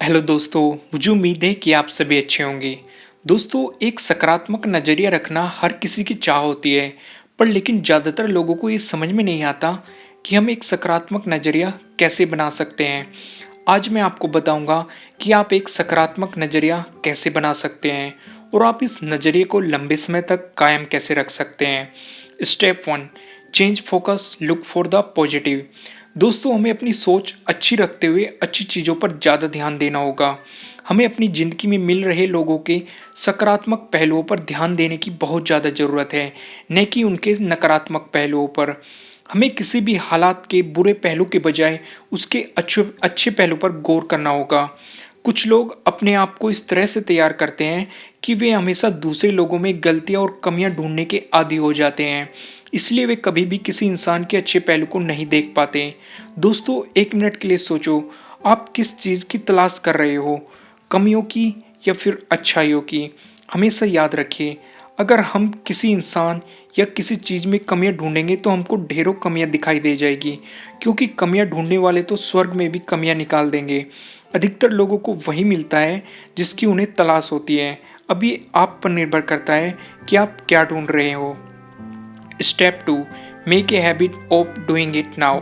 Hello दोस्तों, मुझे उम्मीद है कि आप सभी अच्छे होंगे। दोस्तों, एक सकारात्मक नज़रिया रखना हर किसी की चाह होती है, पर लेकिन ज़्यादातर लोगों को ये समझ में नहीं आता कि हम एक सकारात्मक नज़रिया कैसे बना सकते हैं। आज मैं आपको बताऊंगा कि आप एक सकारात्मक नज़रिया कैसे बना सकते हैं और आप इस नज़रिए को लंबे समय तक कायम कैसे रख सकते हैं। Step 1, change focus, look for the positive. दोस्तों, हमें अपनी सोच अच्छी रखते हुए अच्छी चीज़ों पर ज़्यादा ध्यान देना होगा। हमें अपनी ज़िंदगी में मिल रहे लोगों के सकारात्मक पहलुओं पर ध्यान देने की बहुत ज़्यादा ज़रूरत है, न कि उनके नकारात्मक पहलुओं पर। हमें किसी भी हालात के बुरे पहलू के बजाय उसके अच्छे अच्छे पहलू पर गौर करना होगा। कुछ लोग अपने आप को इस तरह से तैयार करते हैं कि वे हमेशा दूसरे लोगों में गलतियां और कमियां ढूंढने के आदी हो जाते हैं, इसलिए वे कभी भी किसी इंसान के अच्छे पहलू को नहीं देख पाते। दोस्तों, एक मिनट के लिए सोचो, आप किस चीज़ की तलाश कर रहे हो, कमियों की या फिर अच्छाइयों की। हमेशा याद रखिए, अगर हम किसी इंसान या किसी चीज़ में कमियां ढूंढेंगे तो हमको ढेरों कमियां दिखाई दे जाएगी, क्योंकि कमियां ढूंढने वाले तो स्वर्ग में भी कमियां निकाल देंगे। अधिकतर लोगों को वही मिलता है जिसकी उन्हें तलाश होती है। अब ये आप पर निर्भर करता है कि आप क्या ढूंढ रहे हो। Step 2, make a habit of doing it now.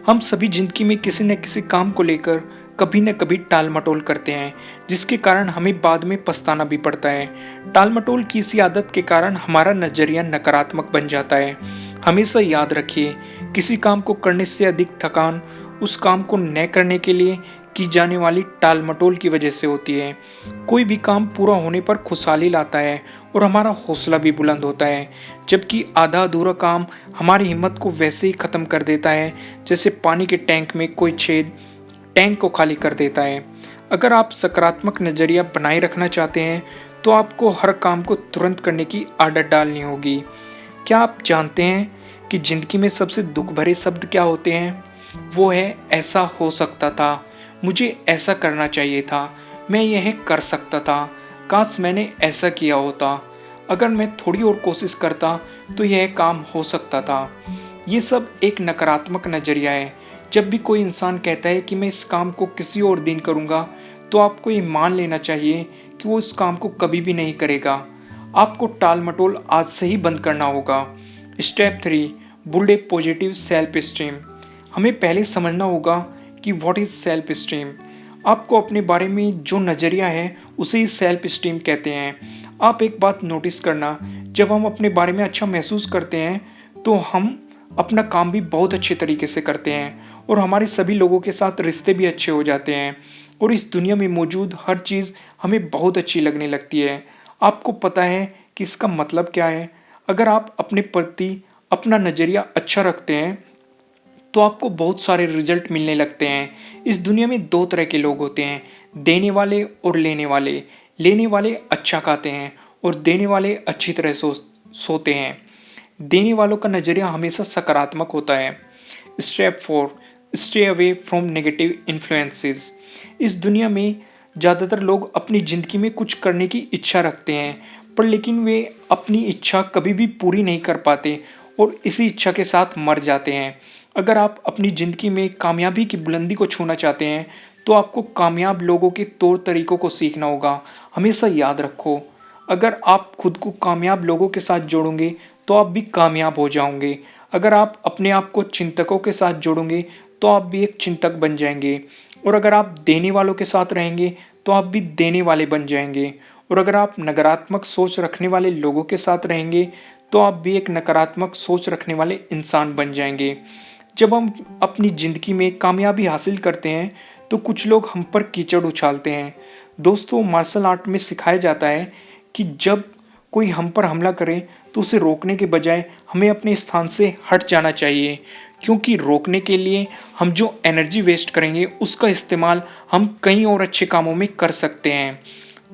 हम सभी जिंदगी में किसी न किसी काम को लेकर कभी न कभी टाल मटोल करते हैं, जिसके कारण हमें बाद में पछताना भी पड़ता है। टाल मटोल की इसी आदत के कारण हमारा नजरिया नकारात्मक बन जाता है। हमेशा याद रखिए, किसी काम को करने से अधिक थकान उस काम को न करने के लिए की जाने वाली टाल मटोल की वजह से होती है। कोई भी काम पूरा होने पर खुशहाली लाता है और हमारा हौसला भी बुलंद होता है, जबकि आधा अधूरा काम हमारी हिम्मत को वैसे ही खत्म कर देता है जैसे पानी के टैंक में कोई छेद टैंक को खाली कर देता है। अगर आप सकारात्मक नजरिया बनाए रखना चाहते हैं तो आपको हर काम को तुरंत करने की आदत डालनी होगी। क्या आप जानते हैं कि जिंदगी में सबसे दुख भरे शब्द क्या होते हैं? वो है ऐसा हो सकता था, मुझे ऐसा करना चाहिए था, मैं यह कर सकता था, काश मैंने ऐसा किया होता, अगर मैं थोड़ी और कोशिश करता तो यह काम हो सकता था। ये सब एक नकारात्मक नज़रिया है। जब भी कोई इंसान कहता है कि मैं इस काम को किसी और दिन करूँगा, तो आपको ये मान लेना चाहिए कि वो इस काम को कभी भी नहीं करेगा। आपको टाल मटोल आज से ही बंद करना होगा। Step 3, build a positive self esteem. हमें पहले समझना होगा कि व्हाट इज सेल्फ स्टीम। आपको अपने बारे में जो नज़रिया है उसे ही सेल्फ स्टीम कहते हैं। आप एक बात नोटिस करना, जब हम अपने बारे में अच्छा महसूस करते हैं तो हम अपना काम भी बहुत अच्छे तरीके से करते हैं और हमारे सभी लोगों के साथ रिश्ते भी अच्छे हो जाते हैं और इस दुनिया में मौजूद हर चीज़ हमें बहुत अच्छी लगने लगती है। आपको पता है कि इसका मतलब क्या है? अगर आप अपने प्रति अपना नज़रिया अच्छा रखते हैं तो आपको बहुत सारे रिजल्ट मिलने लगते हैं। इस दुनिया में दो तरह के लोग होते हैं, देने वाले और लेने वाले। लेने वाले अच्छा खाते हैं और देने वाले अच्छी तरह सोते हैं। देने वालों का नज़रिया हमेशा सकारात्मक होता है। Step 4, stay away from negative influences. इस दुनिया में ज़्यादातर लोग अपनी ज़िंदगी में कुछ करने की इच्छा रखते हैं, पर लेकिन वे अपनी इच्छा कभी भी पूरी नहीं कर पाते और इसी इच्छा के साथ मर जाते हैं। अगर आप अपनी ज़िंदगी में कामयाबी की बुलंदी को छूना चाहते हैं तो आपको कामयाब लोगों के तौर तरीकों को सीखना होगा। हमेशा याद रखो, अगर आप खुद को कामयाब लोगों के साथ जोड़ोगे तो आप भी कामयाब हो जाओगे। अगर आप अपने आप को चिंतकों के साथ जोड़ोगे तो आप भी एक चिंतक बन जाएंगे और अगर आप देने वालों के साथ रहेंगे तो आप भी देने वाले बन जाएंगे और अगर आप नकारात्मक सोच रखने वाले लोगों के साथ रहेंगे तो आप भी एक नकारात्मक सोच रखने वाले इंसान बन जाएंगे। जब हम अपनी ज़िंदगी में कामयाबी हासिल करते हैं तो कुछ लोग हम पर कीचड़ उछालते हैं। दोस्तों, मार्शल आर्ट में सिखाया जाता है कि जब कोई हम पर हमला करे तो उसे रोकने के बजाय हमें अपने स्थान से हट जाना चाहिए, क्योंकि रोकने के लिए हम जो एनर्जी वेस्ट करेंगे उसका इस्तेमाल हम कई और अच्छे कामों में कर सकते हैं।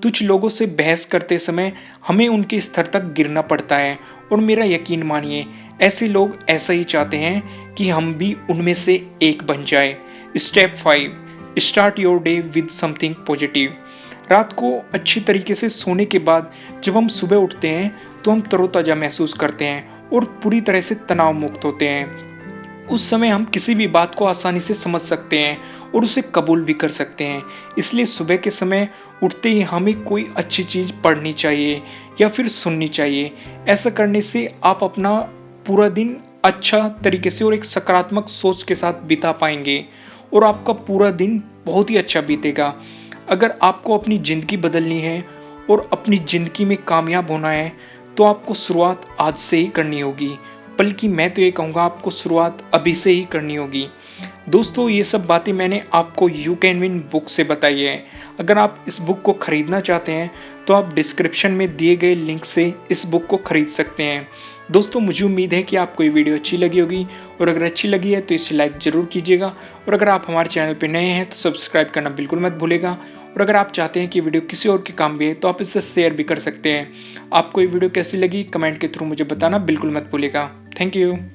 कुछ लोगों से बहस करते समय हमें उनके स्तर तक गिरना पड़ता है और मेरा यकीन मानिए, ऐसे लोग ऐसा ही चाहते हैं कि हम भी उनमें से एक बन जाए। Step 5, start your day with something positive. रात को अच्छी तरीके से सोने के बाद जब हम सुबह उठते हैं तो हम तरोताज़ा महसूस करते हैं और पूरी तरह से तनाव मुक्त होते हैं। उस समय हम किसी भी बात को आसानी से समझ सकते हैं और उसे कबूल भी कर सकते हैं। इसलिए सुबह के समय उठते ही हमें कोई अच्छी चीज़ पढ़नी चाहिए या फिर सुननी चाहिए। ऐसा करने से आप अपना पूरा दिन अच्छा तरीके से और एक सकारात्मक सोच के साथ बिता पाएंगे और आपका पूरा दिन बहुत ही अच्छा बीतेगा। अगर आपको अपनी ज़िंदगी बदलनी है और अपनी ज़िंदगी में कामयाब होना है तो आपको शुरुआत आज से ही करनी होगी, बल्कि मैं तो ये कहूँगा आपको शुरुआत अभी से ही करनी होगी। दोस्तों, ये सब बातें मैंने आपको यू कैन विन बुक से बताई है। अगर आप इस बुक को खरीदना चाहते हैं तो आप डिस्क्रिप्शन में दिए गए लिंक से इस बुक को खरीद सकते हैं। दोस्तों, मुझे उम्मीद है कि आपको ये वीडियो अच्छी लगी होगी और अगर अच्छी लगी है तो इसे लाइक ज़रूर कीजिएगा और अगर आप हमारे चैनल पर नए हैं तो सब्सक्राइब करना बिल्कुल मत भूलिएगा और अगर आप चाहते हैं कि वीडियो किसी और के काम भी है तो आप इसे शेयर भी कर सकते हैं। आपको ये वीडियो कैसी लगी कमेंट के थ्रू मुझे बताना बिल्कुल मत भूलिएगा। Thank you.